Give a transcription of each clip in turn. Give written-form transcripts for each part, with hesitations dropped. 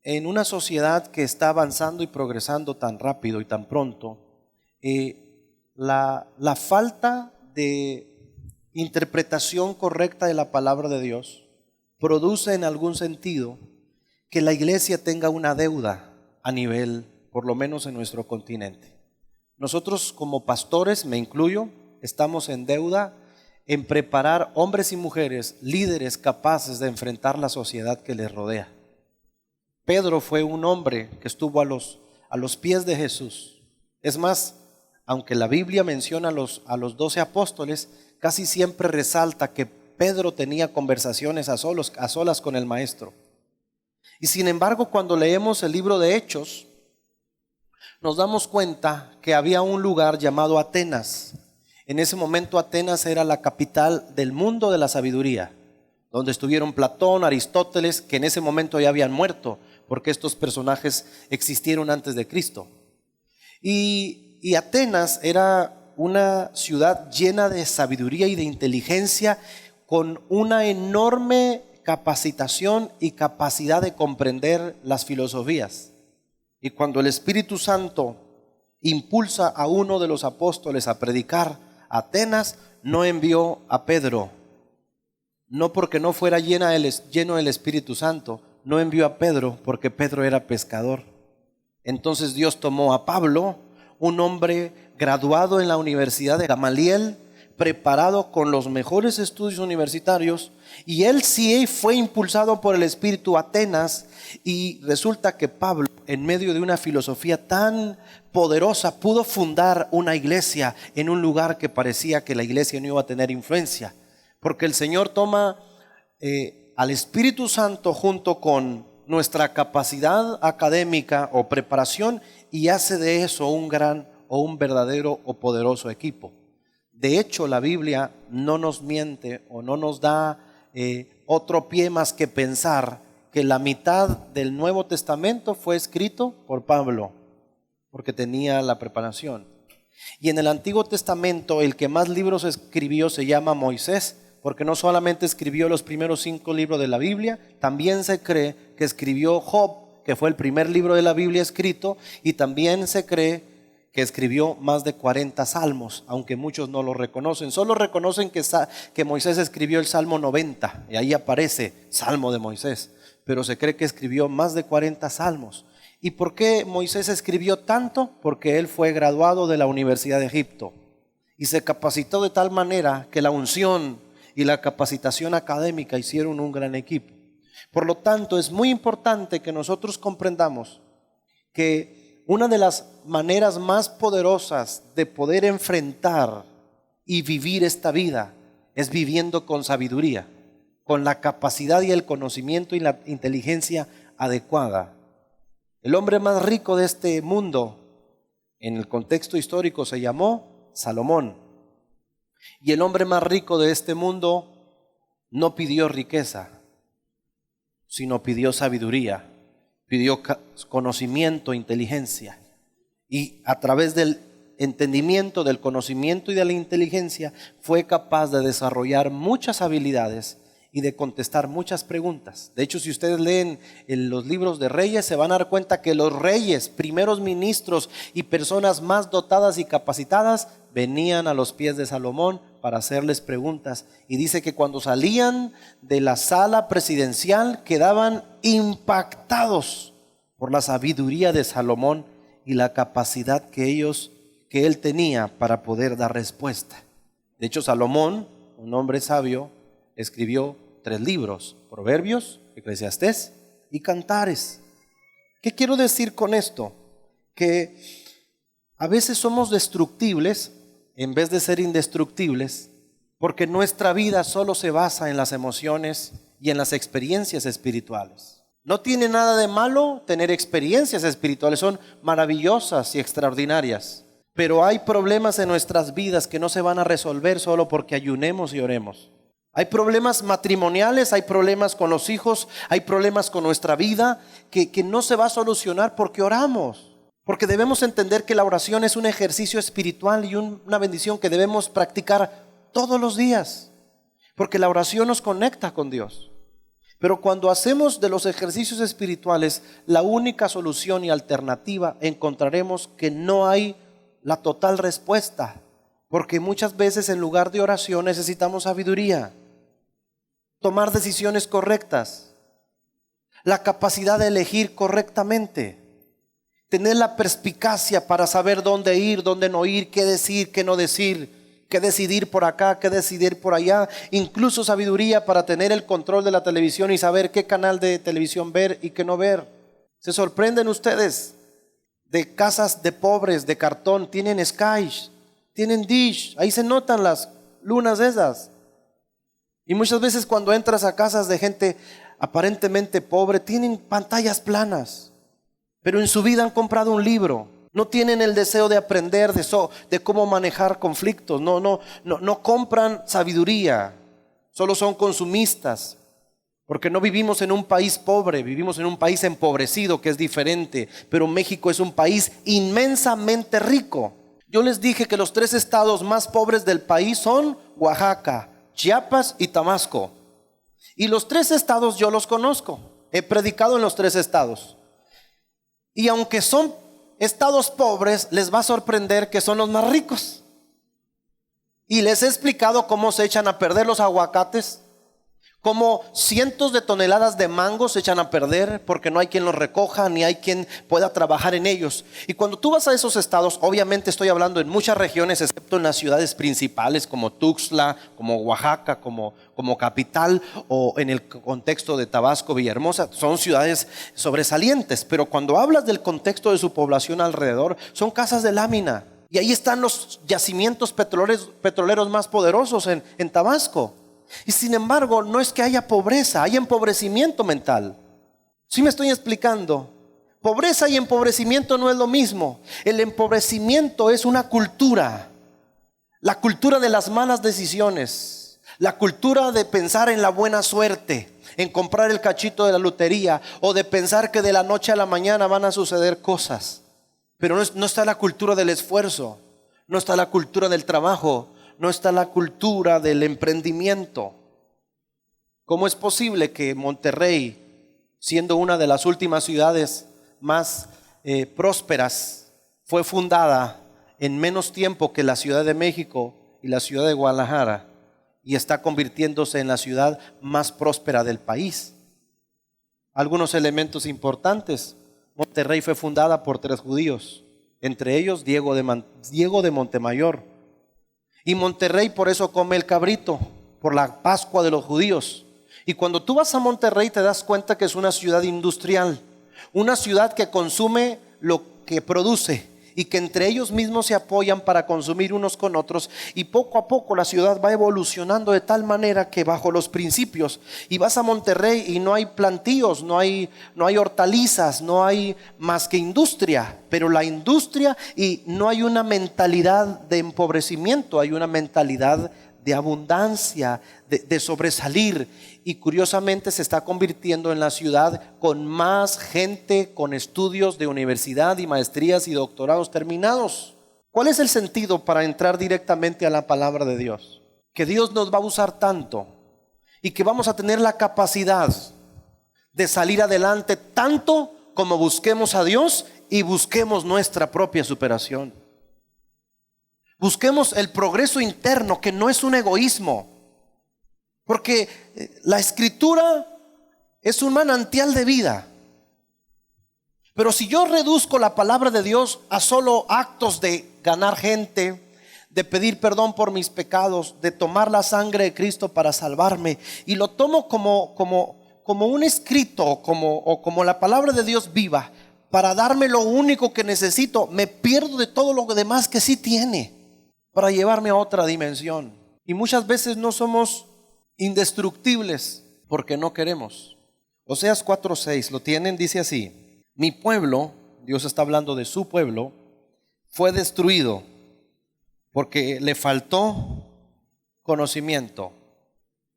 En una sociedad que está avanzando y progresando tan rápido y tan pronto, la falta de interpretación correcta de la palabra de Dios produce en algún sentido que la iglesia tenga una deuda a nivel, por lo menos en nuestro continente. Nosotros como pastores, me incluyo, estamos en deuda en preparar hombres y mujeres, líderes capaces de enfrentar la sociedad que les rodea. Pedro fue un hombre que estuvo a los pies de Jesús. Es más, aunque la Biblia menciona a los 12 apóstoles, casi siempre resalta que Pedro tenía conversaciones a solas con el maestro. Y sin embargo, cuando leemos el libro de Hechos, nos damos cuenta que había un lugar llamado Atenas. En ese momento Atenas era la capital del mundo de la sabiduría, donde estuvieron Platón, Aristóteles, que en ese momento ya habían muerto, porque estos personajes existieron antes de Cristo. Y Atenas era una ciudad llena de sabiduría y de inteligencia, con una enorme capacitación y capacidad de comprender las filosofías. Y cuando el Espíritu Santo impulsa a uno de los apóstoles a predicar a Atenas, no envió a Pedro, no porque no fuera lleno del Espíritu Santo, no envió a Pedro porque Pedro era pescador. Entonces Dios tomó a Pablo, un hombre graduado en la Universidad de Gamaliel, preparado con los mejores estudios universitarios, y él sí fue impulsado por el Espíritu a Atenas, y resulta que Pablo, en medio de una filosofía tan poderosa, pudo fundar una iglesia en un lugar que parecía que la iglesia no iba a tener influencia, porque el Señor toma al Espíritu Santo junto con nuestra capacidad académica o preparación y hace de eso un gran o un verdadero o poderoso equipo. De hecho, la Biblia no nos miente o no nos da otro pie más que pensar que la mitad del Nuevo Testamento fue escrito por Pablo, porque tenía la preparación. Y en el Antiguo Testamento el que más libros escribió se llama Moisés, porque no solamente escribió los primeros 5 libros de la Biblia, también se cree que escribió Job, que fue el primer libro de la Biblia escrito, y también se cree que escribió más de 40 salmos, aunque muchos no lo reconocen. Solo reconocen que Moisés escribió el Salmo 90, y ahí aparece Salmo de Moisés, pero se cree que escribió más de 40 salmos. ¿Y por qué Moisés escribió tanto? Porque él fue graduado de la Universidad de Egipto y se capacitó de tal manera que la unción y la capacitación académica hicieron un gran equipo. Por lo tanto, es muy importante que nosotros comprendamos que una de las maneras más poderosas de poder enfrentar y vivir esta vida es viviendo con sabiduría, con la capacidad y el conocimiento y la inteligencia adecuada. El hombre más rico de este mundo, en el contexto histórico, se llamó Salomón. Y el hombre más rico de este mundo no pidió riqueza, sino pidió sabiduría, pidió conocimiento, inteligencia. Y a través del entendimiento, del conocimiento y de la inteligencia, fue capaz de desarrollar muchas habilidades y de contestar muchas preguntas. De hecho, si ustedes leen en los libros de Reyes, se van a dar cuenta que los reyes, primeros ministros y personas más dotadas y capacitadas venían a los pies de Salomón para hacerles preguntas. Y dice que cuando salían de la sala presidencial quedaban impactados por la sabiduría de Salomón y la capacidad que él tenía para poder dar respuesta. De hecho, Salomón, un hombre sabio, escribió 3 libros: Proverbios, Eclesiastés y Cantares. ¿Qué quiero decir con esto? Que a veces somos destructibles en vez de ser indestructibles, porque nuestra vida solo se basa en las emociones y en las experiencias espirituales. No tiene nada de malo tener experiencias espirituales, son maravillosas y extraordinarias. Pero hay problemas en nuestras vidas que no se van a resolver solo porque ayunemos y oremos. Hay problemas matrimoniales, hay problemas con los hijos, hay problemas con nuestra vida que no se va a solucionar porque oramos. Porque debemos entender que la oración es un ejercicio espiritual y una bendición que debemos practicar todos los días. Porque la oración nos conecta con Dios. Pero cuando hacemos de los ejercicios espirituales la única solución y alternativa, encontraremos que no hay la total respuesta. Porque muchas veces en lugar de oración necesitamos sabiduría, tomar decisiones correctas, la capacidad de elegir correctamente, tener la perspicacia para saber dónde ir, dónde no ir, qué decir, qué no decir, qué decidir por acá, qué decidir por allá, incluso sabiduría para tener el control de la televisión y saber qué canal de televisión ver y qué no ver. Se sorprenden ustedes de casas de pobres de cartón, tienen Sky, tienen Dish, ahí se notan las lunas esas. Y muchas veces cuando entras a casas de gente aparentemente pobre, tienen pantallas planas, pero en su vida han comprado un libro. No tienen el deseo de aprender de cómo manejar conflictos. No compran sabiduría. Solo son consumistas. Porque no vivimos en un país pobre, vivimos en un país empobrecido, que es diferente. Pero México es un país inmensamente rico. Yo les dije que los 3 estados más pobres del país son Oaxaca, Chiapas y Tabasco. Y los 3 estados yo los conozco. He predicado en los 3 estados. Y aunque son estados pobres, les va a sorprender que son los más ricos. Y les he explicado cómo se echan a perder los aguacates, cómo cientos de toneladas de mangos se echan a perder porque no hay quien los recoja ni hay quien pueda trabajar en ellos. Y cuando tú vas a esos estados, obviamente estoy hablando en muchas regiones, excepto en las ciudades principales como Tuxtla, como Oaxaca, como capital, o en el contexto de Tabasco, Villahermosa, son ciudades sobresalientes. Pero cuando hablas del contexto de su población alrededor, son casas de lámina. Y ahí están los yacimientos petroleros más poderosos en Tabasco. Y sin embargo, no es que haya pobreza, hay empobrecimiento mental. ¿Sí me estoy explicando? Pobreza y empobrecimiento no es lo mismo. El empobrecimiento es una cultura, la cultura de las malas decisiones, la cultura de pensar en la buena suerte, en comprar el cachito de la lotería, o de pensar que de la noche a la mañana van a suceder cosas. Pero no está la cultura del esfuerzo, no está la cultura del trabajo, no está la cultura del emprendimiento. ¿Cómo es posible que Monterrey, siendo una de las últimas ciudades más prósperas, fue fundada en menos tiempo que la Ciudad de México y la ciudad de Guadalajara, y está convirtiéndose en la ciudad más próspera del país? Algunos elementos importantes. Monterrey fue fundada por 3 judíos, entre ellos Diego de Montemayor. Y Monterrey por eso come el cabrito, por la Pascua de los judíos. Y cuando tú vas a Monterrey te das cuenta que es una ciudad industrial, una ciudad que consume lo que produce y que entre ellos mismos se apoyan para consumir unos con otros. Y poco a poco la ciudad va evolucionando de tal manera que bajo los principios, y vas a Monterrey y no hay plantíos, no hay hortalizas, no hay más que industria. Pero la industria, y no hay una mentalidad de empobrecimiento, hay una mentalidad de abundancia, de sobresalir. Y curiosamente se está convirtiendo en la ciudad con más gente con estudios de universidad y maestrías y doctorados terminados. ¿Cuál es el sentido para entrar directamente a la palabra de Dios? Que Dios nos va a usar tanto y que vamos a tener la capacidad de salir adelante tanto como busquemos a Dios y busquemos nuestra propia superación. Busquemos el progreso interno, que no es un egoísmo. Porque la escritura es un manantial de vida. Pero si yo reduzco la palabra de Dios a solo actos de ganar gente, de pedir perdón por mis pecados, de tomar la sangre de Cristo para salvarme, y lo tomo como un escrito, como la palabra de Dios viva, para darme lo único que necesito, me pierdo de todo lo demás que sí tiene, para llevarme a otra dimensión. Y muchas veces no somos indestructibles porque no queremos. Oseas 4:6, ¿lo tienen? Dice así: mi pueblo, Dios está hablando de su pueblo, fue destruido porque le faltó conocimiento.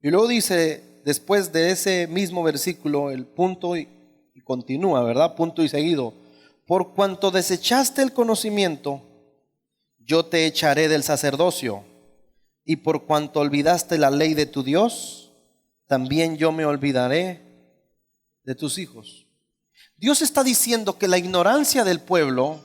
Y luego dice, después de ese mismo versículo, el punto y continúa, ¿verdad? Punto y seguido: por cuanto desechaste el conocimiento, yo te echaré del sacerdocio, y por cuanto olvidaste la ley de tu Dios, también yo me olvidaré de tus hijos. Dios está diciendo que la ignorancia del pueblo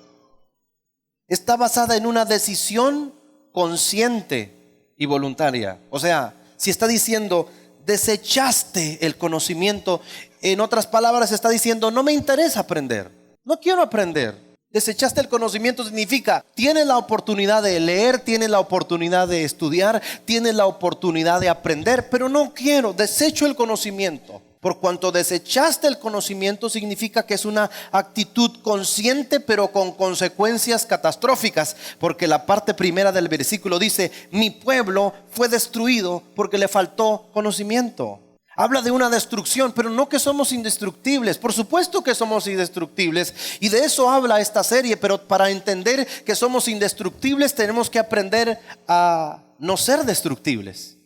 está basada en una decisión consciente y voluntaria. O sea, si está diciendo desechaste el conocimiento, en otras palabras está diciendo no me interesa aprender, no quiero aprender. Desechaste el conocimiento significa tienes la oportunidad de leer, tienes la oportunidad de estudiar, tienes la oportunidad de aprender, pero no quiero, desecho el conocimiento. Por cuanto desechaste el conocimiento significa que es una actitud consciente pero con consecuencias catastróficas, porque la parte primera del versículo dice mi pueblo fue destruido porque le faltó conocimiento. Habla de una destrucción, pero no que somos indestructibles. Por supuesto que somos indestructibles y de eso habla esta serie, pero para entender que somos indestructibles tenemos que aprender a no ser destructibles.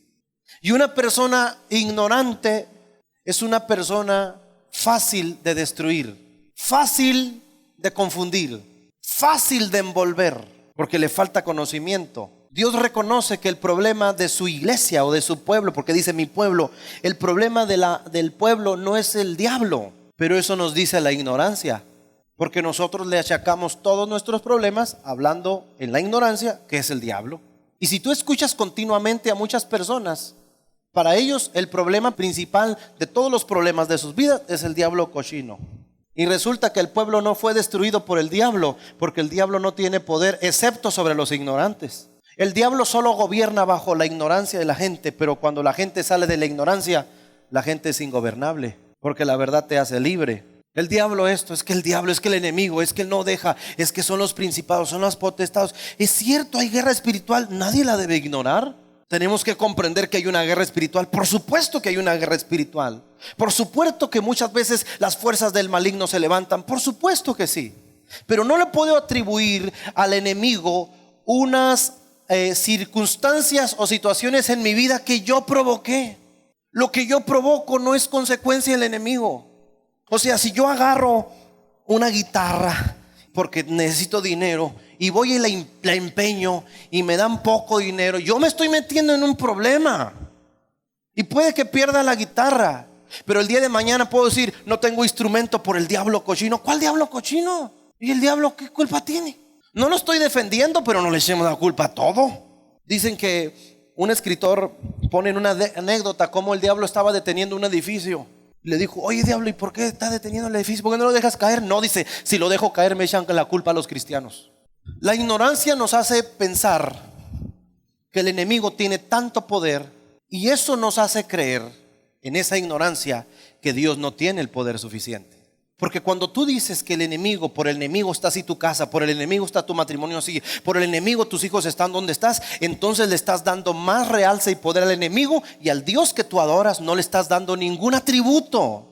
Y una persona ignorante es una persona fácil de destruir, fácil de confundir, fácil de envolver, porque le falta conocimiento. Dios reconoce que el problema de su iglesia o de su pueblo, porque dice mi pueblo, el problema del pueblo no es el diablo, pero eso nos dice la ignorancia, porque nosotros le achacamos todos nuestros problemas hablando en la ignorancia, que es el diablo. Y si tú escuchas continuamente a muchas personas, para ellos el problema principal de todos los problemas de sus vidas es el diablo cochino. Y resulta que el pueblo no fue destruido por el diablo, porque el diablo no tiene poder excepto sobre los ignorantes. El diablo solo gobierna bajo la ignorancia de la gente, pero cuando la gente sale de la ignorancia, la gente es ingobernable, porque la verdad te hace libre. El diablo es que el enemigo, es que él no deja, es que son los principados, son los potestados. Es cierto, hay guerra espiritual, nadie la debe ignorar. Tenemos que comprender que hay una guerra espiritual. Por supuesto que hay una guerra espiritual. Por supuesto que muchas veces las fuerzas del maligno se levantan. Por supuesto que sí. Pero no le puedo atribuir al enemigo unas circunstancias o situaciones en mi vida que yo provoqué. Lo que yo provoco no es consecuencia del enemigo. O sea, si yo agarro una guitarra porque necesito dinero y voy y la empeño y me dan poco dinero, yo me estoy metiendo en un problema y puede que pierda la guitarra, pero el día de mañana puedo decir no tengo instrumento por el diablo cochino. ¿Cuál diablo cochino? ¿Y el diablo qué culpa tiene? No lo estoy defendiendo, pero no le echemos la culpa a todo. Dicen que un escritor pone en una anécdota cómo el diablo estaba deteniendo un edificio. Le dijo, oye diablo, ¿y por qué estás deteniendo el edificio? ¿Por qué no lo dejas caer? No, dice, si lo dejo caer me echan la culpa a los cristianos. La ignorancia nos hace pensar que el enemigo tiene tanto poder y eso nos hace creer en esa ignorancia que Dios no tiene el poder suficiente. Porque cuando tú dices que por el enemigo está así tu casa, por el enemigo está tu matrimonio así, por el enemigo tus hijos están donde estás, entonces le estás dando más realce y poder al enemigo, y al Dios que tú adoras no le estás dando ningún atributo.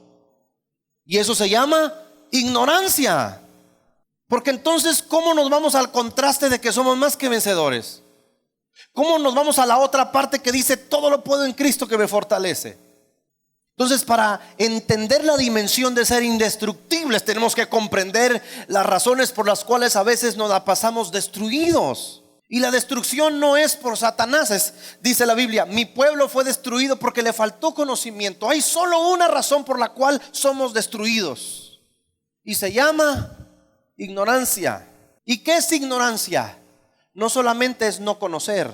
Y eso se llama ignorancia. Porque entonces, ¿cómo nos vamos al contraste de que somos más que vencedores? ¿Cómo nos vamos a la otra parte que dice todo lo puedo en Cristo que me fortalece? Entonces, para entender la dimensión de ser indestructibles, tenemos que comprender las razones por las cuales a veces nos la pasamos destruidos. Y la destrucción no es por Satanás, dice la Biblia, mi pueblo fue destruido porque le faltó conocimiento. Hay solo una razón por la cual somos destruidos y se llama ignorancia. ¿Y qué es ignorancia? No solamente es no conocer.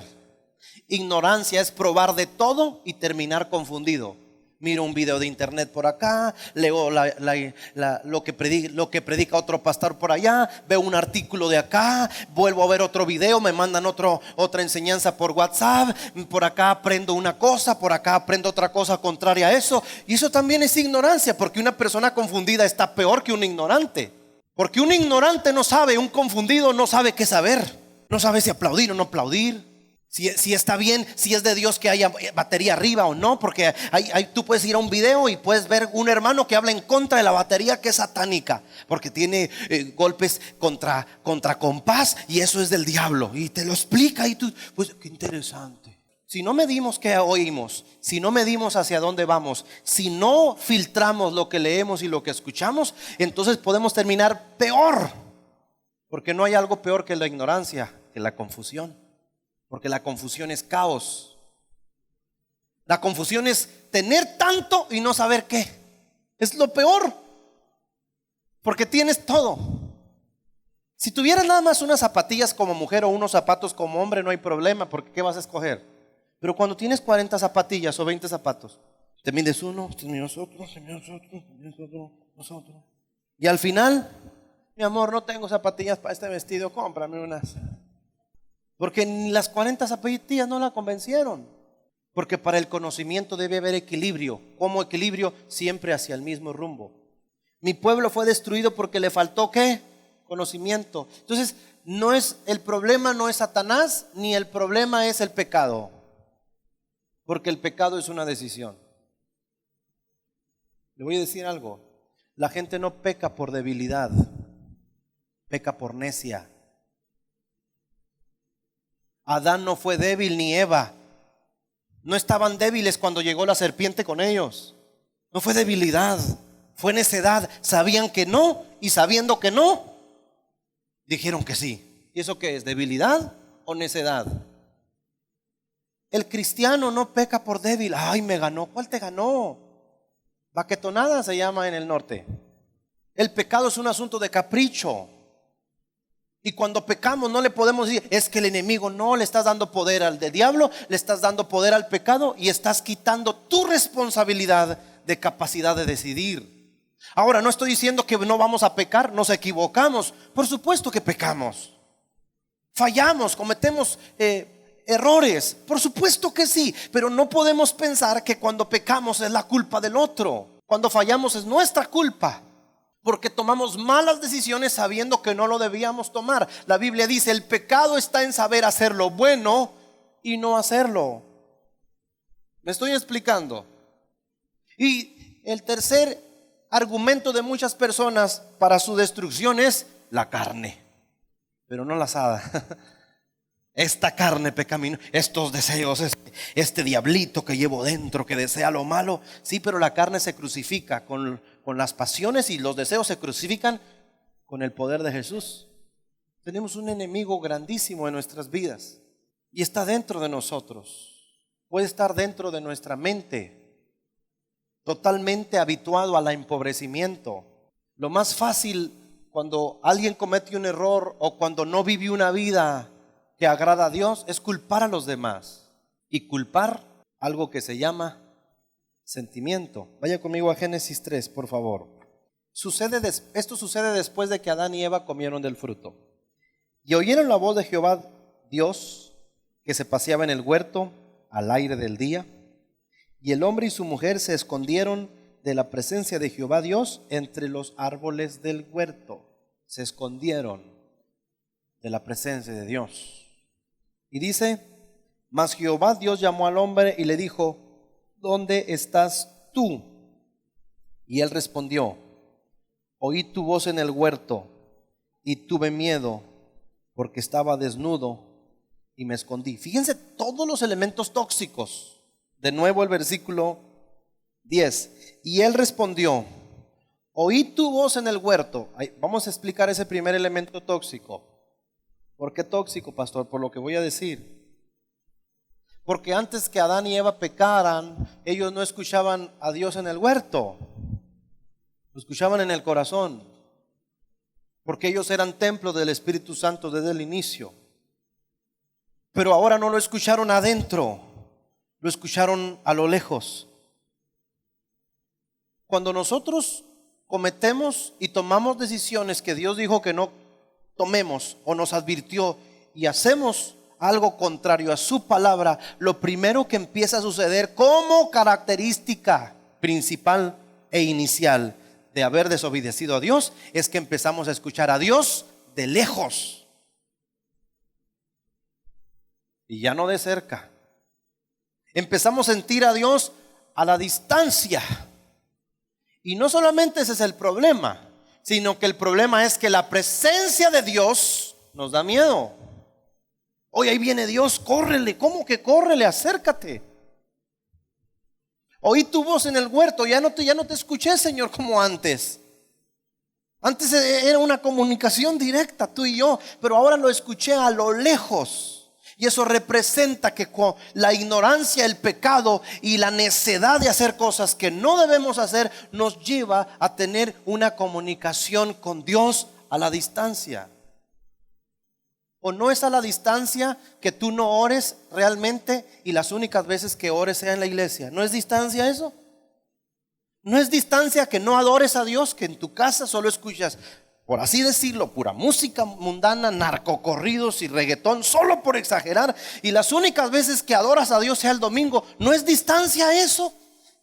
Ignorancia es probar de todo y terminar confundido. Miro un video de internet por acá, leo lo que predica otro pastor por allá, veo un artículo de acá, vuelvo a ver otro video, me mandan otra enseñanza por WhatsApp, por acá aprendo una cosa, por acá aprendo otra cosa contraria a eso. Y eso también es ignorancia, porque una persona confundida está peor que un ignorante. Porque un ignorante no sabe, un confundido no sabe qué saber, no sabe si aplaudir o no aplaudir. Si está bien, si es de Dios que haya batería arriba o no, porque tú puedes ir a un video y puedes ver un hermano que habla en contra de la batería, que es satánica, porque tiene golpes contra compás y eso es del diablo, y te lo explica y tú, pues qué interesante. Si no medimos qué oímos, si no medimos hacia dónde vamos, si no filtramos lo que leemos y lo que escuchamos, entonces podemos terminar peor, porque no hay algo peor que la ignorancia, que la confusión. Porque la confusión es caos. La confusión es tener tanto y no saber qué. Es lo peor, porque tienes todo. Si tuvieras nada más unas zapatillas como mujer o unos zapatos como hombre, no hay problema, porque ¿qué vas a escoger? Pero cuando tienes 40 zapatillas o 20 zapatos, te mides uno, te mides otro, te mides otro, te mides otro. Y al final, mi amor, no tengo zapatillas para este vestido, cómprame unas. Porque ni las 40 zapatillas no la convencieron. Porque para el conocimiento debe haber equilibrio. ¿Cómo equilibrio? Siempre hacia el mismo rumbo. Mi pueblo fue destruido porque le faltó ¿qué? Conocimiento. Entonces, el problema no es Satanás, ni el problema es el pecado. Porque el pecado es una decisión. Le voy a decir algo. La gente no peca por debilidad, peca por necia. Adán no fue débil ni Eva. No estaban débiles cuando llegó la serpiente con ellos. No fue debilidad, fue necedad. Sabían que no y sabiendo que no, dijeron que sí. ¿Y eso qué es? ¿Debilidad o necedad? El cristiano no peca por débil. Ay, me ganó. ¿Cuál te ganó? Baquetonada se llama en el norte. El pecado es un asunto de capricho. Y cuando pecamos no le podemos decir, es que el enemigo, no, le estás dando poder al diablo, le estás dando poder al pecado y estás quitando tu responsabilidad de capacidad de decidir. Ahora, no estoy diciendo que no vamos a pecar, nos equivocamos. Por supuesto que pecamos. Fallamos, cometemos errores. Por supuesto que sí, pero no podemos pensar que cuando pecamos es la culpa del otro. Cuando fallamos es nuestra culpa. Porque tomamos malas decisiones sabiendo que no lo debíamos tomar. La Biblia dice, el pecado está en saber hacer lo bueno y no hacerlo. ¿Me estoy explicando? Y el tercer argumento de muchas personas para su destrucción es la carne, pero no la asada. Esta carne pecaminosa, estos deseos, este diablito que llevo dentro que desea lo malo. Sí, pero la carne se crucifica con las pasiones y los deseos se crucifican con el poder de Jesús. Tenemos un enemigo grandísimo en nuestras vidas y está dentro de nosotros. Puede estar dentro de nuestra mente, totalmente habituado al empobrecimiento. Lo más fácil cuando alguien comete un error o cuando no vive una vida que agrada a Dios es culpar a los demás y culpar algo que se llama sentimiento. Vaya conmigo a Génesis 3, por favor. Esto sucede después de que Adán y Eva comieron del fruto. Y oyeron la voz de Jehová Dios que se paseaba en el huerto al aire del día. Y el hombre y su mujer se escondieron de la presencia de Jehová Dios entre los árboles del huerto. Se escondieron de la presencia de Dios. Y dice, mas Jehová Dios llamó al hombre y le dijo, ¿dónde estás tú? Y él respondió, oí tu voz en el huerto y tuve miedo porque estaba desnudo y me escondí. Fíjense todos los elementos tóxicos. De nuevo el versículo 10. Y él respondió, oí tu voz en el huerto. Vamos a explicar ese primer elemento tóxico. ¿Por qué tóxico, pastor? Por lo que voy a decir. Porque antes que Adán y Eva pecaran, ellos no escuchaban a Dios en el huerto, lo escuchaban en el corazón, porque ellos eran templo del Espíritu Santo desde el inicio. Pero ahora no lo escucharon adentro, lo escucharon a lo lejos. Cuando nosotros cometemos y tomamos decisiones que Dios dijo que no tomemos o nos advirtió y hacemos algo contrario a su palabra, lo primero que empieza a suceder como característica principal e inicial de haber desobedecido a Dios es que empezamos a escuchar a Dios de lejos y ya no de cerca. Empezamos a sentir a Dios a la distancia. Y no solamente ese es el problema, sino que el problema es que la presencia de Dios nos da miedo. Hoy ahí viene Dios, córrele. ¿Cómo que córrele? Acércate. Oí tu voz en el huerto, ya no te escuché, Señor, como antes. Antes era una comunicación directa, tú y yo, pero ahora lo escuché a lo lejos. Y eso representa que la ignorancia, el pecado y la necedad de hacer cosas que no debemos hacer nos lleva a tener una comunicación con Dios a la distancia. ¿O no es a la distancia que tú no ores realmente y las únicas veces que ores sea en la iglesia? ¿No es distancia eso? ¿No es distancia que no adores a Dios, que en tu casa solo escuchas, por así decirlo, pura música mundana, narcocorridos y reggaetón, solo por exagerar, y las únicas veces que adoras a Dios sea el domingo? ¿No es distancia eso?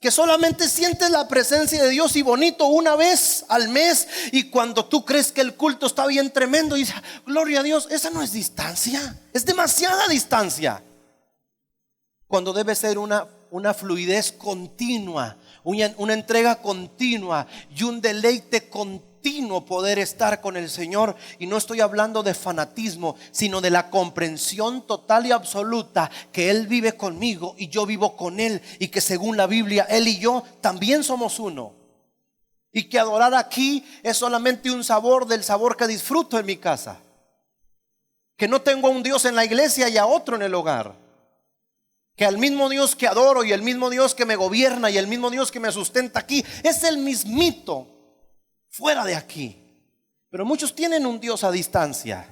Que solamente sientes la presencia de Dios y bonito una vez al mes, y cuando tú crees que el culto está bien tremendo y dices, gloria a Dios, esa no es distancia, es demasiada distancia. Cuando debe ser una fluidez continua, una entrega continua y un deleite continuo poder estar con el Señor. Y no estoy hablando de fanatismo, sino de la comprensión total y absoluta que Él vive conmigo y yo vivo con Él, y que según la Biblia Él y yo también somos uno, y que adorar aquí es solamente un sabor del sabor que disfruto en mi casa, que no tengo a un Dios en la iglesia y a otro en el hogar, que al mismo Dios que adoro y el mismo Dios que me gobierna y el mismo Dios que me sustenta aquí es el mismito fuera de aquí. Pero muchos tienen un Dios a distancia.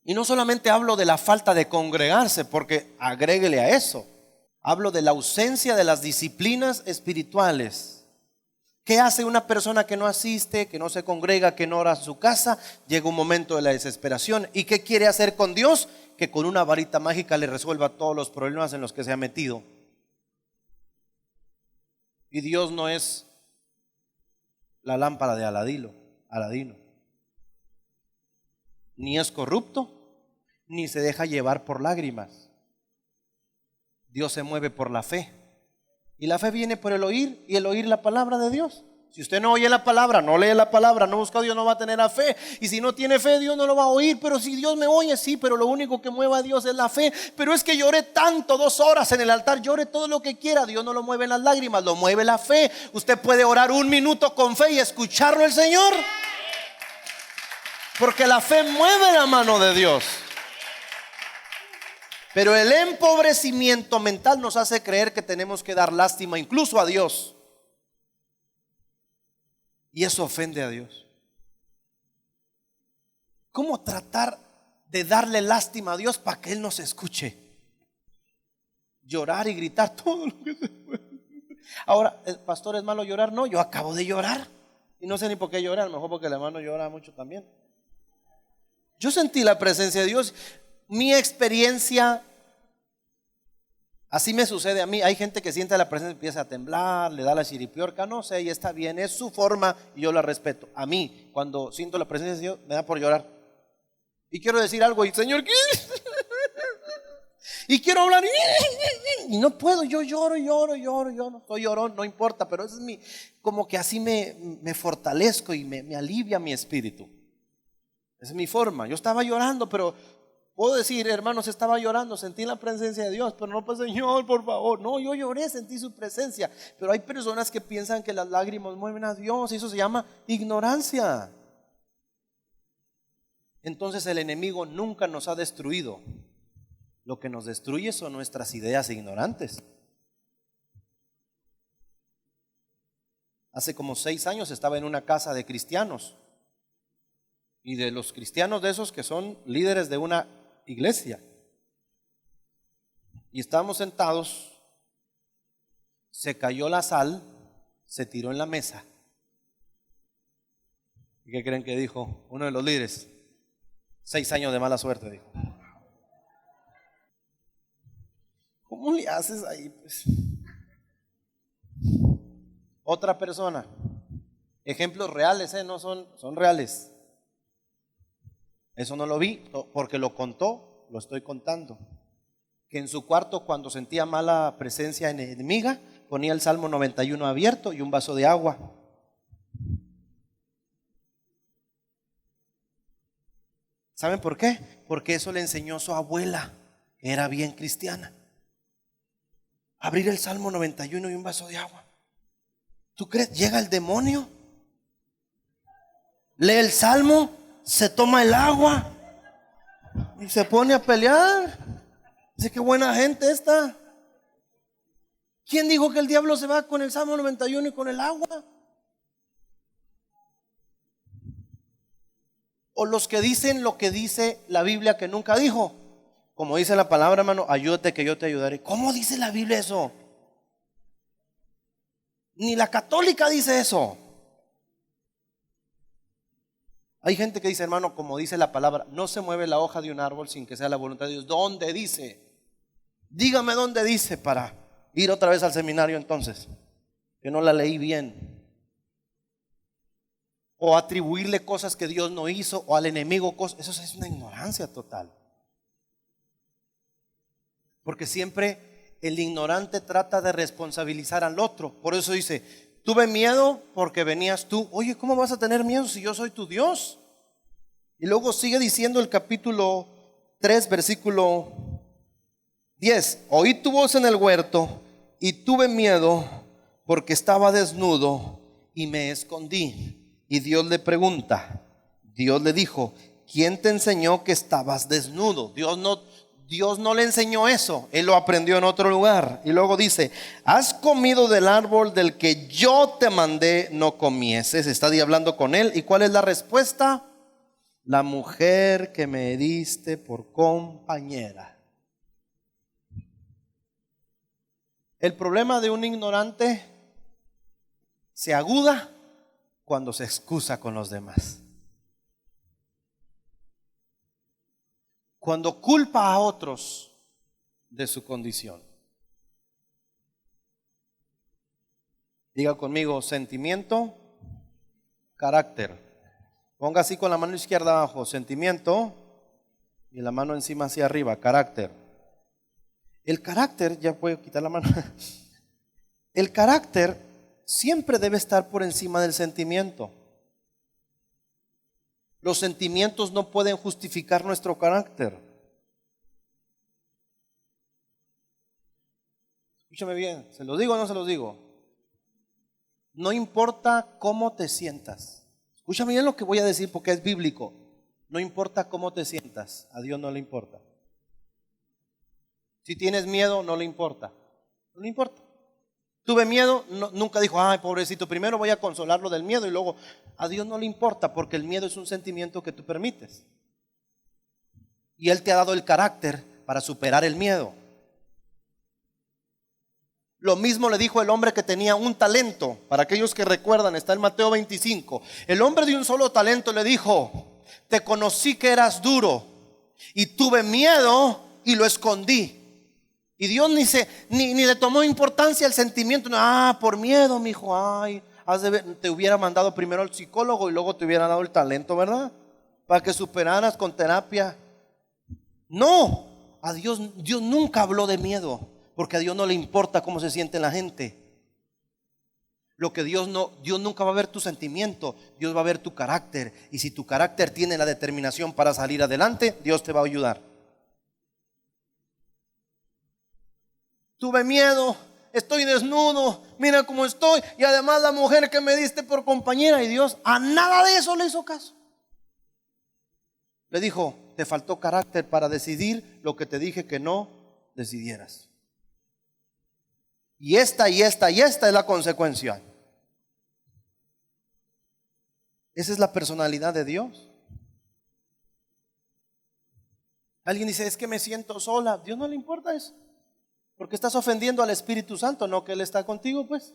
Y no solamente hablo de la falta de congregarse, porque agréguele a eso, hablo de la ausencia de las disciplinas espirituales. ¿Qué hace una persona que no asiste, que no se congrega, que no ora en su casa? Llega un momento de la desesperación. ¿Y qué quiere hacer con Dios? Que con una varita mágica le resuelva todos los problemas en los que se ha metido. Y Dios no es la lámpara de Aladino, ni es corrupto, ni se deja llevar por lágrimas. Dios se mueve por la fe, y la fe viene por el oír, y el oír la palabra de Dios. Si usted no oye la palabra, no lee la palabra, no busca a Dios, no va a tener la fe. Y si no tiene fe, Dios no lo va a oír. Pero si Dios me oye, sí, pero lo único que mueve a Dios es la fe. Pero es que lloré tanto, 2 horas en el altar, llore todo lo que quiera, Dios no lo mueve en las lágrimas, lo mueve la fe. Usted puede orar 1 minuto con fe y escucharlo el Señor, porque la fe mueve la mano de Dios. Pero el empobrecimiento mental nos hace creer que tenemos que dar lástima incluso a Dios, y eso ofende a Dios. ¿Cómo tratar de darle lástima a Dios para que Él nos escuche? Llorar y gritar todo lo que se puede. Ahora, ¿el pastor es malo llorar? No, yo acabo de llorar y no sé ni por qué llorar. A lo mejor porque el hermano llora mucho también. Yo sentí la presencia de Dios. Mi experiencia, así me sucede a mí. Hay gente que siente la presencia, empieza a temblar, le da la chiripiorca, no sé, y está bien, es su forma y yo la respeto. A mí, cuando siento la presencia de Dios, me da por llorar. Y quiero decir algo, y Señor, ¿qué? Y quiero hablar, y no puedo, yo lloro, no soy llorón, no importa, pero eso es como que así me fortalezco y me alivia mi espíritu. Esa es mi forma. Yo estaba llorando, pero puedo decir, hermanos, estaba llorando, sentí la presencia de Dios, pero no, pues Señor, por favor. No, yo lloré, sentí su presencia. Pero hay personas que piensan que las lágrimas mueven a Dios, y eso se llama ignorancia. Entonces el enemigo nunca nos ha destruido. Lo que nos destruye son nuestras ideas ignorantes. Hace como 6 años estaba en una casa de cristianos, y de los cristianos de esos que son líderes de una iglesia, y estábamos sentados, se cayó la sal, se tiró en la mesa. ¿Y qué creen que dijo uno de los líderes? 6 años de mala suerte, dijo. ¿Cómo le haces ahí, pues? Otra persona, ejemplos reales, no son reales. Eso no lo vi porque lo contó, lo estoy contando. Que en su cuarto, cuando sentía mala presencia enemiga, ponía el Salmo 91 abierto y un vaso de agua. ¿Saben por qué? Porque eso le enseñó su abuela, que era bien cristiana. Abrir el Salmo 91 y un vaso de agua. ¿Tú crees? Llega el demonio, lee el Salmo, se toma el agua. Y se pone a pelear. Dice, qué buena gente esta. ¿Quién dijo que el diablo se va con el Salmo 91 y con el agua? O los que dicen lo que dice la Biblia que nunca dijo. Como dice la palabra, hermano, ayúdate que yo te ayudaré. ¿Cómo dice la Biblia eso? Ni la católica dice eso. Hay gente que dice, hermano, como dice la palabra, no se mueve la hoja de un árbol sin que sea la voluntad de Dios. ¿Dónde dice? Dígame dónde dice para ir otra vez al seminario entonces, que no la leí bien. O atribuirle cosas que Dios no hizo, o al enemigo cosas. Eso es una ignorancia total. Porque siempre el ignorante trata de responsabilizar al otro. Por eso dice, tuve miedo porque venías tú. Oye, ¿cómo vas a tener miedo si yo soy tu Dios? Y luego sigue diciendo el capítulo 3, versículo 10. Oí tu voz en el huerto y tuve miedo porque estaba desnudo y me escondí. Y Dios le pregunta, Dios le dijo, ¿quién te enseñó que estabas desnudo? Dios no le enseñó eso, él lo aprendió en otro lugar. Y luego dice, has comido del árbol del que yo te mandé no comieses. Está hablando con él. ¿Y cuál es la respuesta? La mujer que me diste por compañera. El problema de un ignorante se aguda cuando se excusa con los demás. Cuando culpa a otros de su condición. Diga conmigo, sentimiento, carácter. Ponga así con la mano izquierda abajo, sentimiento, y la mano encima hacia arriba, carácter. El carácter, ya puedo quitar la mano. El carácter siempre debe estar por encima del sentimiento. Los sentimientos no pueden justificar nuestro carácter. Escúchame bien, ¿se los digo o no se los digo? No importa cómo te sientas. Escúchame bien lo que voy a decir porque es bíblico. No importa cómo te sientas, a Dios no le importa. Si tienes miedo, no le importa. No le importa. Tuve miedo, nunca dijo, ay, pobrecito, primero voy a consolarlo del miedo y luego, a Dios no le importa porque el miedo es un sentimiento que tú permites. Y Él te ha dado el carácter para superar el miedo. Lo mismo le dijo el hombre que tenía un talento. Para aquellos que recuerdan, está en Mateo 25. El hombre de un solo talento le dijo, te conocí que eras duro y tuve miedo y lo escondí. Y Dios ni le tomó importancia el sentimiento. Por miedo, mi hijo, te hubiera mandado primero al psicólogo y luego te hubiera dado el talento, ¿verdad? Para que superaras con terapia. No, a Dios nunca habló de miedo, porque a Dios no le importa cómo se siente la gente. Dios nunca va a ver tu sentimiento, Dios va a ver tu carácter. Y si tu carácter tiene la determinación para salir adelante, Dios te va a ayudar. Tuve miedo, estoy desnudo, mira cómo estoy. Y además la mujer que me diste por compañera. Y Dios a nada de eso le hizo caso. Le dijo, te faltó carácter para decidir lo que te dije que no decidieras. Y esta es la consecuencia. Esa es la personalidad de Dios. Alguien dice, es que me siento sola. A Dios no le importa eso. Porque estás ofendiendo al Espíritu Santo, no que Él está contigo, pues.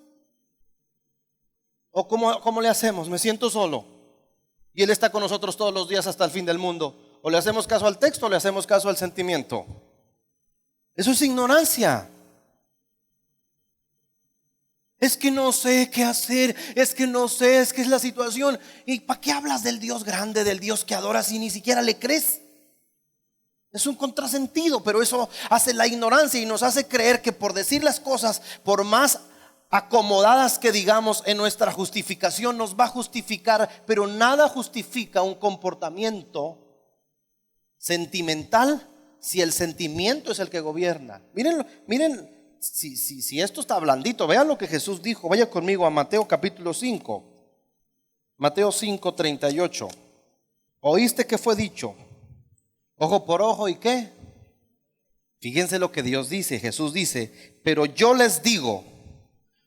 ¿O cómo le hacemos? Me siento solo y Él está con nosotros todos los días hasta el fin del mundo. O le hacemos caso al texto o le hacemos caso al sentimiento. Eso es ignorancia. Es que no sé qué hacer, es que no sé, es que es la situación. ¿Y para qué hablas del Dios grande, del Dios que adoras y ni siquiera le crees? Es un contrasentido, pero eso hace la ignorancia y nos hace creer que por decir las cosas, por más acomodadas que digamos en nuestra justificación, nos va a justificar, pero nada justifica un comportamiento sentimental si el sentimiento es el que gobierna. Miren, si esto está blandito, vean lo que Jesús dijo. Vaya conmigo a Mateo capítulo 5. Mateo 5:38. Oíste que fue dicho, Ojo por ojo y qué. Fíjense lo que Dios dice. Jesús dice, pero yo les digo,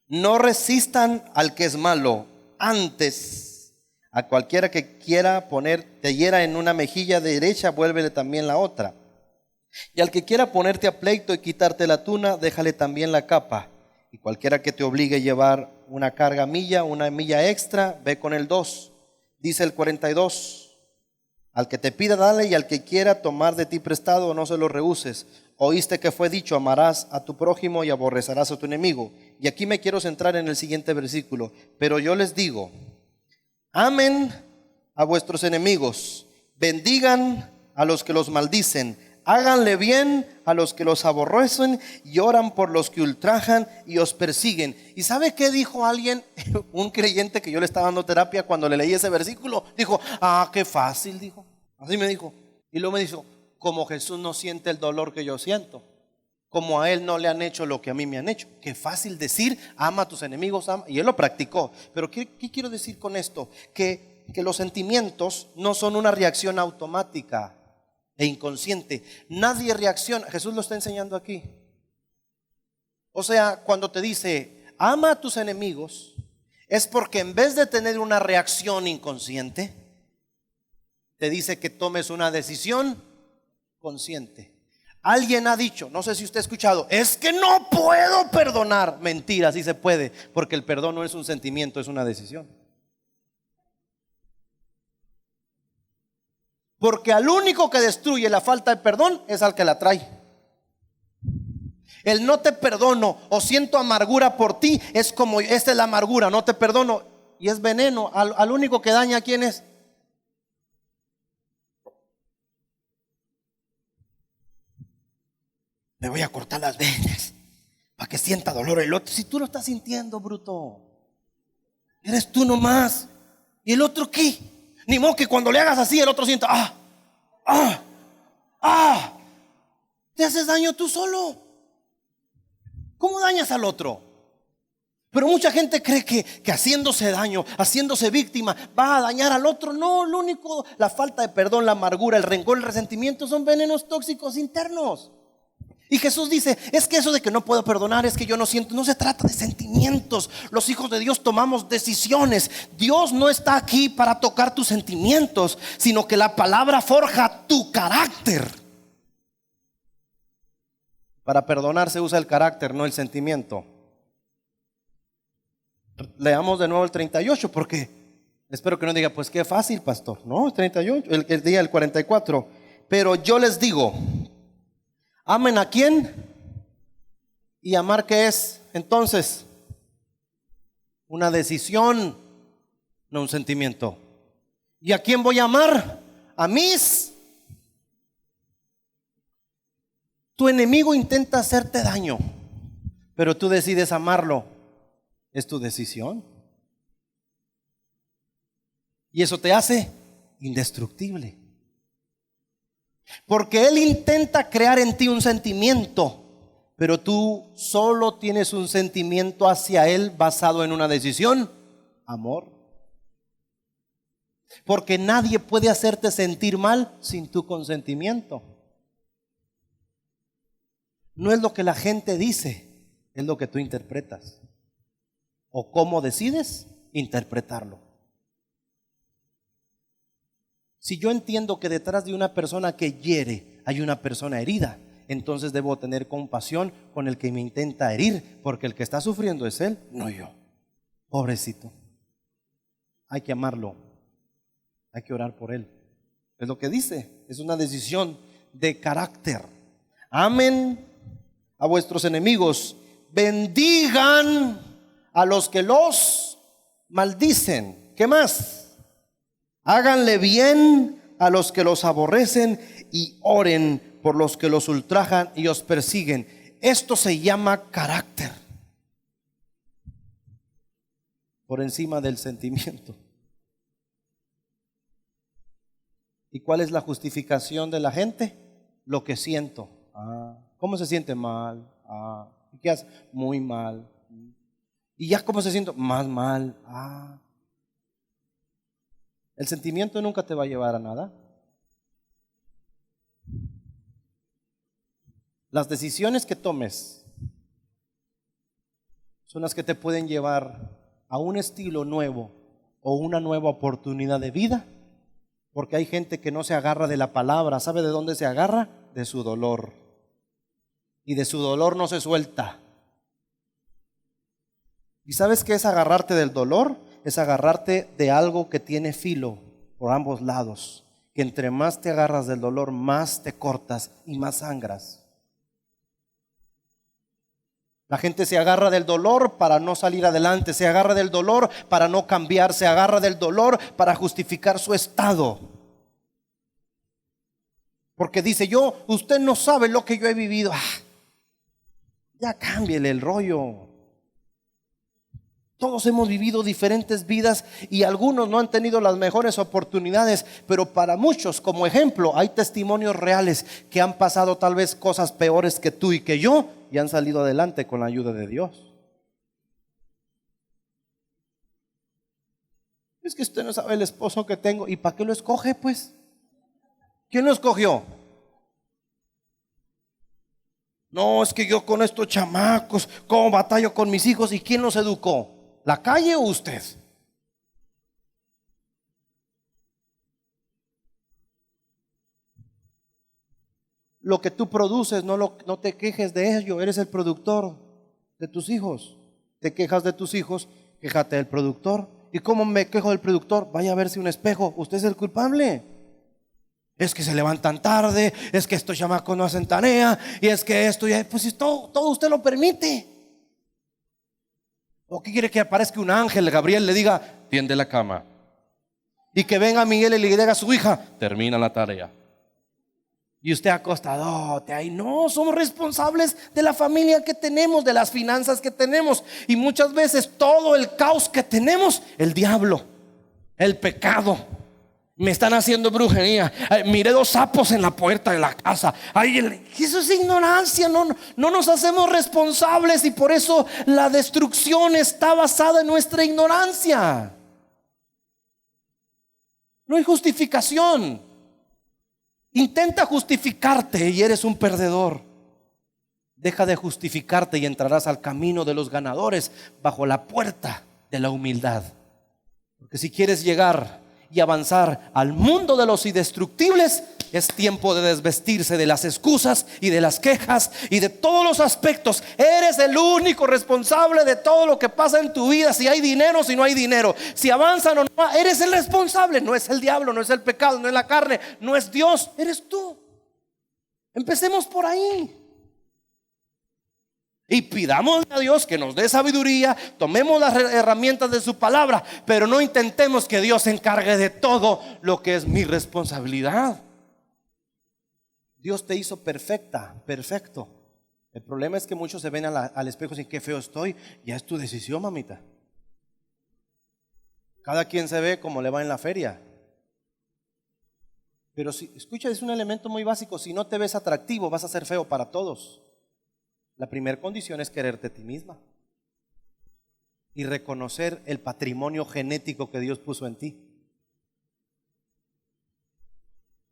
no resistan al que es malo. Antes, a cualquiera que quiera te hiera en una mejilla derecha, vuélvele también la otra. Y al que quiera ponerte a pleito y quitarte la tuna, déjale también la capa. Y cualquiera que te obligue a llevar una milla extra, ve con el 2. Dice el 42. Al que te pida, dale, y al que quiera tomar de ti prestado, no se lo rehuses. Oíste que fue dicho, amarás a tu prójimo y aborrecerás a tu enemigo. Y aquí me quiero centrar en el siguiente versículo. Pero yo les digo, amen a vuestros enemigos, bendigan a los que los maldicen, háganle bien a los que los aborrecen y oran por los que ultrajan y os persiguen. ¿Y sabe qué dijo alguien? Un creyente que yo le estaba dando terapia cuando le leí ese versículo. Dijo, qué fácil, dijo. Así me dijo. Y luego me dijo, como Jesús no siente el dolor que yo siento, como a él no le han hecho lo que a mí me han hecho. Qué fácil decir, ama a tus enemigos, ama. Y él lo practicó. Pero ¿qué quiero decir con esto? Que los sentimientos no son una reacción automática e inconsciente. Nadie reacciona. Jesús lo está enseñando aquí. O sea, cuando te dice, ama a tus enemigos, es porque en vez de tener una reacción inconsciente, te dice que tomes una decisión consciente. Alguien ha dicho, no sé si usted ha escuchado, es que no puedo perdonar. Mentira, sí se puede, porque el perdón no es un sentimiento, es una decisión. Porque al único que destruye la falta de perdón es al que la trae. El no te perdono o siento amargura por ti es como, esta es la amargura, no te perdono, y es veneno. Al único que daña, ¿quién es? Me voy a cortar las venas para que sienta dolor el otro. Si tú lo estás sintiendo, bruto, eres tú nomás. ¿Y el otro qué? Ni modo que cuando le hagas así el otro sienta, te haces daño tú solo. ¿Cómo dañas al otro? Pero mucha gente cree que haciéndose daño, haciéndose víctima, va a dañar al otro. No, lo único, la falta de perdón, la amargura, el rencor, el resentimiento son venenos tóxicos internos. Y Jesús dice, es que eso de que no puedo perdonar, es que yo no siento, no se trata de sentimientos. Los hijos de Dios tomamos decisiones. Dios no está aquí para tocar tus sentimientos, sino que la palabra forja tu carácter. Para perdonar se usa el carácter, no el sentimiento. Leamos de nuevo el 38, porque espero que no diga, pues qué fácil, pastor. No, el 38, el día el 44. Pero yo les digo, ¿amen a quién? ¿Y amar qué es? Entonces, una decisión, no un sentimiento. ¿Y a quién voy a amar? A mis. Tu enemigo intenta hacerte daño, pero tú decides amarlo. Es tu decisión. Y eso te hace indestructible. Porque él intenta crear en ti un sentimiento, pero tú solo tienes un sentimiento hacia él basado en una decisión, amor. Porque nadie puede hacerte sentir mal sin tu consentimiento. No es lo que la gente dice, es lo que tú interpretas. O cómo decides interpretarlo. Si yo entiendo que detrás de una persona que hiere hay una persona herida, entonces debo tener compasión con el que me intenta herir, porque el que está sufriendo es él, no yo. Pobrecito. Hay que amarlo, hay que orar por él. Es lo que dice, es una decisión de carácter. Amen a vuestros enemigos, bendigan a los que los maldicen. ¿Qué más? Háganle bien a los que los aborrecen y oren por los que los ultrajan y os persiguen. Esto se llama carácter. Por encima del sentimiento. ¿Y cuál es la justificación de la gente? Lo que siento. ¿Cómo se siente mal? ¿Y qué hace? Muy mal. ¿Y ya cómo se siente? Más mal. El sentimiento nunca te va a llevar a nada. Las decisiones que tomes son las que te pueden llevar a un estilo nuevo o una nueva oportunidad de vida. Porque hay gente que no se agarra de la palabra. ¿Sabe de dónde se agarra? De su dolor. Y de su dolor no se suelta. ¿Y sabes qué es agarrarte del dolor? Es agarrarte de algo que tiene filo por ambos lados. Que entre más te agarras del dolor, más te cortas y más sangras. La gente se agarra del dolor para no salir adelante, se agarra del dolor para no cambiar, se agarra del dolor para justificar su estado. Porque dice usted no sabe lo que yo he vivido. Ya cámbiele el rollo. Todos hemos vivido diferentes vidas y algunos no han tenido las mejores oportunidades, pero para muchos, como ejemplo, hay testimonios reales que han pasado tal vez cosas peores que tú y que yo y han salido adelante con la ayuda de Dios. Es que usted no sabe el esposo que tengo. ¿Y para qué lo escoge pues? ¿Quién lo escogió? No, es que yo con estos chamacos, ¿cómo batallo con mis hijos? ¿Y quién los educó? ¿La calle o usted? Lo que tú produces, no te quejes de ello. Eres el productor de tus hijos. Te quejas de tus hijos, quéjate del productor. ¿Y cómo me quejo del productor? Vaya a verse un espejo. Usted es el culpable. Es que se levantan tarde, es que estos chamacos no hacen tarea, y es que esto, pues si todo usted lo permite. ¿O qué quiere que aparezca un ángel, Gabriel, le diga, tiende la cama? Y que venga Miguel y le diga a su hija, termina la tarea. Y usted acostadote ahí. No, somos responsables de la familia que tenemos, de las finanzas que tenemos. Y muchas veces todo el caos que tenemos, el diablo, el pecado. Me están haciendo brujería. Miré 2 sapos en la puerta de la casa. Eso es ignorancia. No nos hacemos responsables y por eso la destrucción está basada en nuestra ignorancia. No hay justificación. Intenta justificarte y eres un perdedor. Deja de justificarte y entrarás al camino de los ganadores bajo la puerta de la humildad. Porque si quieres llegar y avanzar al mundo de los indestructibles, es tiempo de desvestirse de las excusas y de las quejas y de todos los aspectos. Eres el único responsable de todo lo que pasa en tu vida. Si hay dinero, si no hay dinero, si avanzan o no, eres el responsable. No es el diablo, no es el pecado, no es la carne, no es Dios, eres tú. Empecemos por ahí. Y pidamos a Dios que nos dé sabiduría, tomemos las herramientas de su palabra, pero no intentemos que Dios se encargue de todo lo que es mi responsabilidad. Dios te hizo perfecto. El problema es que muchos se ven al espejo y dicen, qué feo estoy. Ya es tu decisión, mamita. Cada quien se ve como le va en la feria. Pero si, escucha, es un elemento muy básico. Si no te ves atractivo, vas a ser feo para todos. La primera condición es quererte a ti misma y reconocer el patrimonio genético que Dios puso en ti.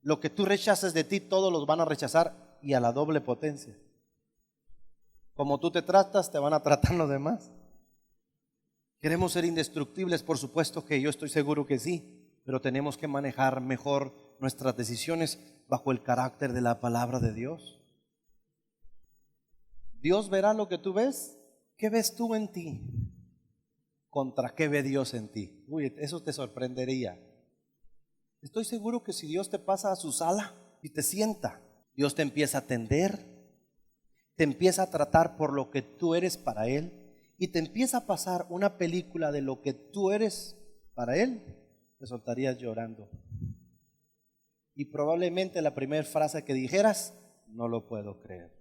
Lo que tú rechaces de ti, todos los van a rechazar y a la doble potencia. Como tú te tratas, te van a tratar los demás. Queremos ser indestructibles, por supuesto que yo estoy seguro que sí, pero tenemos que manejar mejor nuestras decisiones bajo el carácter de la palabra de Dios. Dios verá lo que tú ves. ¿Qué ves tú en ti? ¿Contra qué ve Dios en ti? Uy, eso te sorprendería. Estoy seguro que si Dios te pasa a su sala y te sienta, Dios te empieza a atender, te empieza a tratar por lo que tú eres para Él y te empieza a pasar una película de lo que tú eres para Él, te soltarías llorando. Y probablemente la primera frase que dijeras, no lo puedo creer.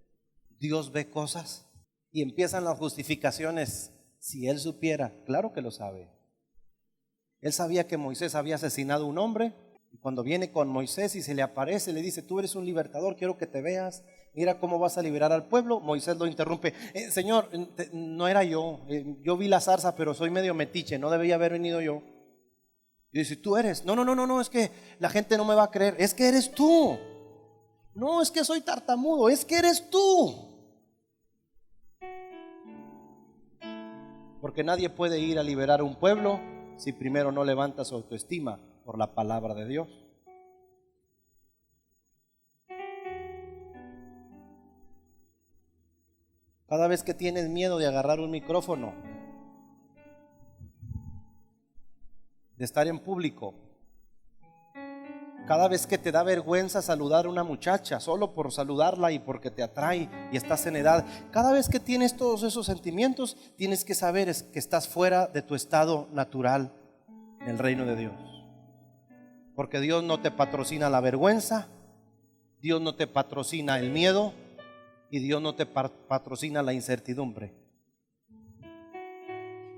Dios ve cosas y empiezan las justificaciones. Si Él supiera, claro que lo sabe. Él sabía que Moisés había asesinado a un hombre. Y cuando viene con Moisés y se le aparece, le dice, tú eres un libertador, quiero que te veas. Mira cómo vas a liberar al pueblo. Moisés lo interrumpe. Señor, no era yo. Yo vi la zarza, pero soy medio metiche. No debía haber venido yo. Y dice, tú eres. No, es que la gente no me va a creer. Es que eres tú. No es que soy tartamudo, es que eres tú. Porque nadie puede ir a liberar un pueblo si primero no levanta su autoestima por la palabra de Dios. Cada vez que tienes miedo de agarrar un micrófono, de estar en público, cada vez que te da vergüenza saludar a una muchacha solo por saludarla y porque te atrae y estás en edad, cada vez que tienes todos esos sentimientos, tienes que saber que estás fuera de tu estado natural en el reino de Dios. Porque Dios no te patrocina la vergüenza, Dios no te patrocina el miedo y Dios no te patrocina la incertidumbre.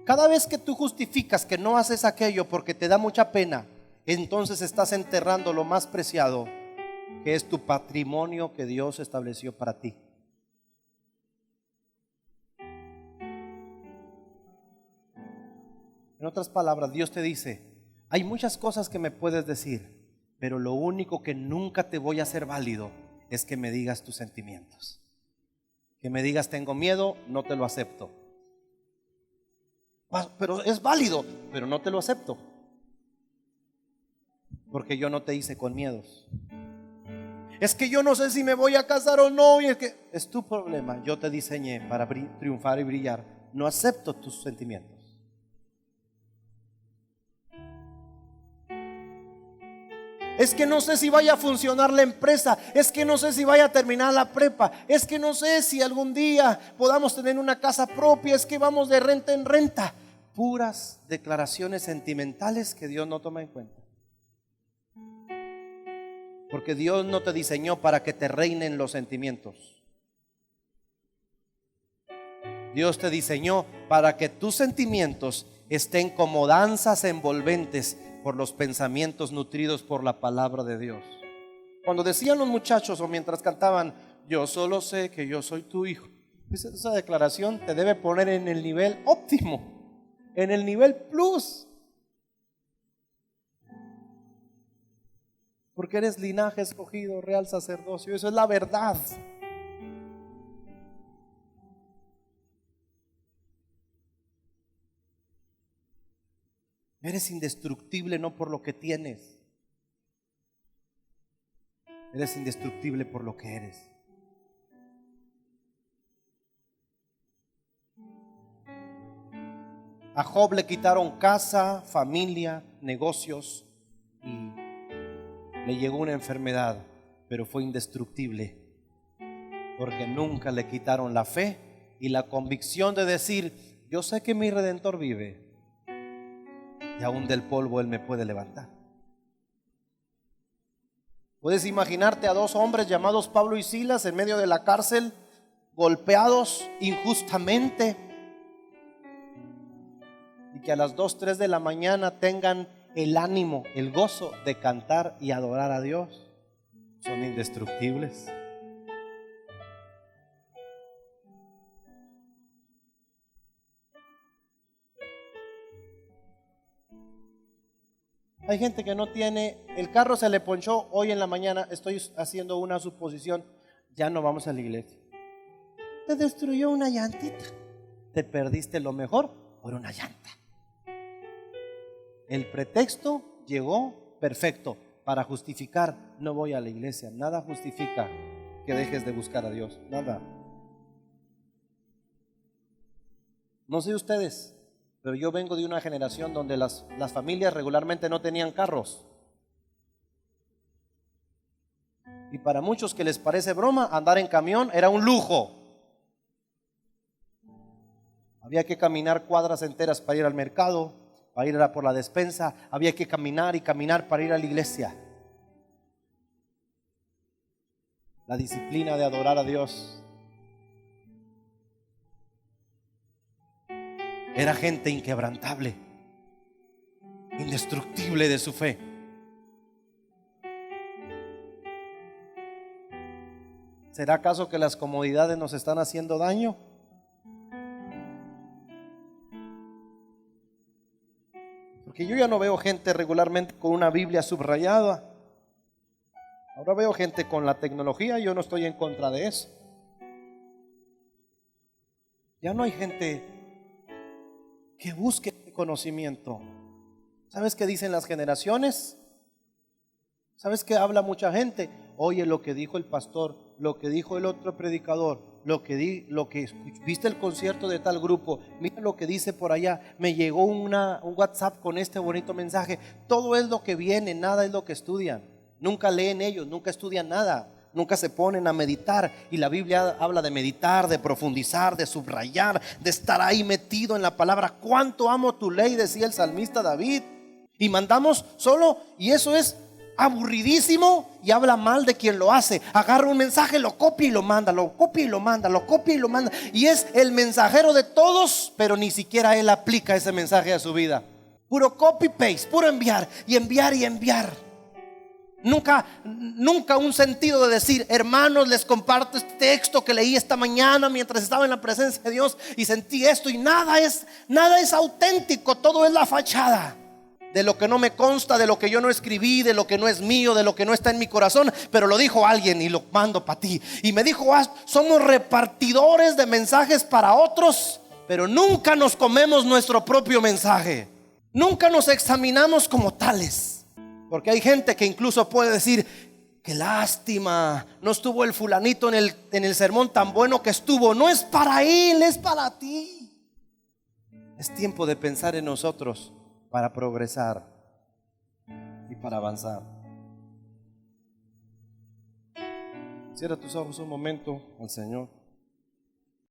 Cada vez que tú justificas que no haces aquello porque te da mucha pena, entonces estás enterrando lo más preciado, que es tu patrimonio que Dios estableció para ti. En otras palabras, Dios te dice: hay muchas cosas que me puedes decir, pero lo único que nunca te voy a hacer válido es que me digas tus sentimientos. Que me digas tengo miedo, no te lo acepto. Pero es válido, pero no te lo acepto. Porque yo no te hice con miedos. Es que yo no sé si me voy a casar o no, y es que es tu problema. Yo te diseñé para triunfar y brillar. No acepto tus sentimientos. Es que no sé si vaya a funcionar la empresa. Es que no sé si vaya a terminar la prepa. Es que no sé si algún día podamos tener una casa propia. Es que vamos de renta en renta. Puras declaraciones sentimentales que Dios no toma en cuenta. Porque Dios no te diseñó para que te reinen los sentimientos. Dios te diseñó para que tus sentimientos estén como danzas envolventes por los pensamientos nutridos por la palabra de Dios. Cuando decían los muchachos o mientras cantaban, yo solo sé que yo soy tu hijo, esa declaración te debe poner en el nivel óptimo, en el nivel plus. Porque eres linaje escogido, real sacerdocio. Eso es la verdad. Eres indestructible no por lo que tienes. Eres indestructible por lo que eres. A Job le quitaron casa, familia, negocios y le llegó una enfermedad, pero fue indestructible porque nunca le quitaron la fe y la convicción de decir: yo sé que mi Redentor vive y aún del polvo Él me puede levantar. Puedes imaginarte a dos hombres llamados Pablo y Silas en medio de la cárcel, golpeados injustamente, y que a las 2, 3 de la mañana tengan el ánimo, el gozo de cantar y adorar a Dios. Son indestructibles. Hay gente que no tiene, el carro se le ponchó hoy en la mañana, estoy haciendo una suposición, ya no vamos a la iglesia. Te destruyó una llantita, te perdiste lo mejor por una llanta. El pretexto llegó perfecto para justificar: no voy a la iglesia. Nada justifica que dejes de buscar a Dios, nada. No sé ustedes, pero yo vengo de una generación donde las familias regularmente no tenían carros. Y para muchos que les parece broma, andar en camión era un lujo. Había que caminar cuadras enteras para ir al mercado, para ir a por la despensa. Había que caminar y caminar para ir a la iglesia. La disciplina de adorar a Dios. Era gente inquebrantable, indestructible de su fe. ¿Será acaso que las comodidades nos están haciendo daño? Porque yo ya no veo gente regularmente con una Biblia subrayada. Ahora veo gente con la tecnología, yo no estoy en contra de eso. Ya no hay gente que busque conocimiento. ¿Sabes qué dicen las generaciones? ¿Sabes qué habla mucha gente? Oye, lo que dijo el pastor, lo que dijo el otro predicador, lo que viste el concierto de tal grupo, mira lo que dice por allá, me llegó un WhatsApp con este bonito mensaje. Todo es lo que viene, nada es lo que estudian. Nunca leen ellos, nunca estudian nada, nunca se ponen a meditar. Y la Biblia habla de meditar, de profundizar, de subrayar, de estar ahí metido en la palabra. Cuánto amo tu ley, decía el salmista David. Y mandamos solo, y eso es aburridísimo, y habla mal de quien lo hace. Agarra un mensaje, lo copia y lo manda, lo copia y lo manda, lo copia y lo manda, y es el mensajero de todos, pero ni siquiera él aplica ese mensaje a su vida. Puro copy paste, puro enviar y enviar y enviar. Nunca un sentido de decir: hermanos, les comparto este texto que leí esta mañana mientras estaba en la presencia de Dios y sentí esto. Y nada es auténtico, todo es la fachada de lo que no me consta, de lo que yo no escribí, de lo que no es mío, de lo que no está en mi corazón, pero lo dijo alguien y lo mando para ti. Y me dijo: somos repartidores de mensajes para otros, pero nunca nos comemos nuestro propio mensaje. Nunca nos examinamos como tales. Porque hay gente que incluso puede decir: qué lástima, no estuvo el fulanito en el sermón tan bueno que estuvo. No es para él, es para ti. Es tiempo de pensar en nosotros para progresar y para avanzar. Cierra tus ojos un momento al Señor.